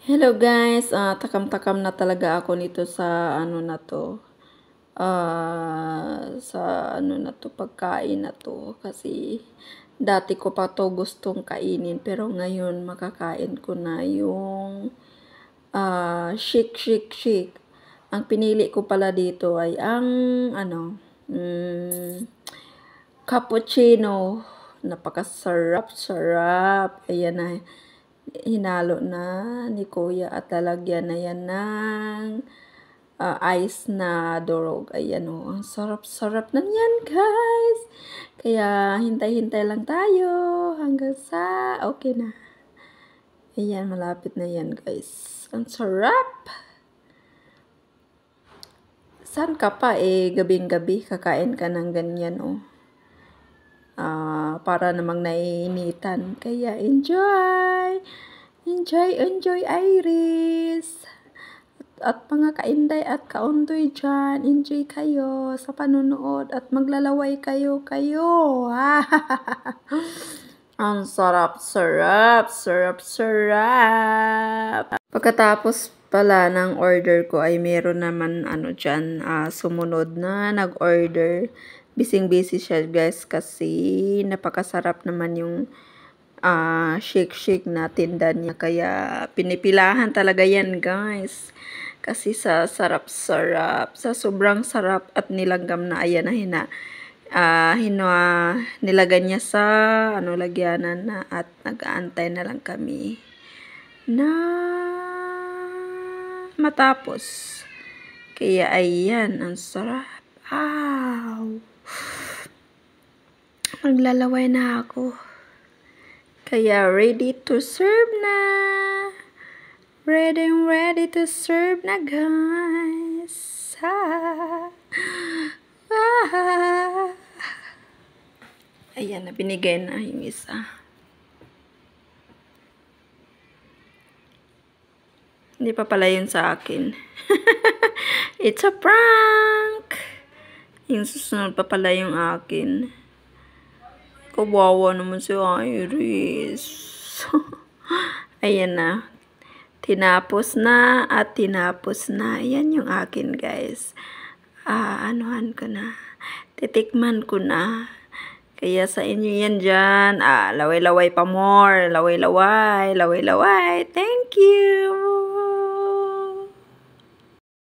Hello guys, takam-takam na talaga ako nito sa ano na to. Sa ano na to, pagkain na to. Kasi dati ko pa to gustong kainin pero ngayon makakain ko na yung shake. Ang pinili ko pala dito ay ang ano, cappuccino. Napakasarap. Ayan na. Hinalo na ni Kuya at lalagyan na yan ng ice na durog. Ayan o, ang sarap-sarap na yan guys. Kaya hintay-hintay lang tayo hanggang sa okay na. Ayan, malapit na yan guys. Ang sarap. Saan ka pa gabing-gabi kakain ka ng ganyan o. Para namang naiinitan. Kaya enjoy! Enjoy, Iris! At mga kainday at kaundoy dyan, enjoy kayo sa panunood at maglalaway kayo. Ang sarap. Pagkatapos pala ng order ko ay meron naman dyan, sumunod na nag-order. Busy siya guys kasi napakasarap naman yung shake na tinda niya. Kaya pinipilahan talaga yan guys. Kasi sa sarap-sarap, sa sobrang sarap at nilanggam na ayan na nilagay niya sa lagyanan na at nag-aantay na lang kami na matapos. Kaya ayan, ang sarap. Maglalaway na ako. Kaya ready to serve na. Ready to serve na guys. Ayan na, binigay na yung isa. Hindi pa pala yun sa akin. It's a prank. Yung susunod pa pala yung akin. Kawawa naman si Iris. Ayan na. Tinapos na. Ayan yung akin guys. Anuhan ko na. Titikman ko na. Kaya sa inyo yan dyan. Laway-laway pa more. Laway-laway. Thank you.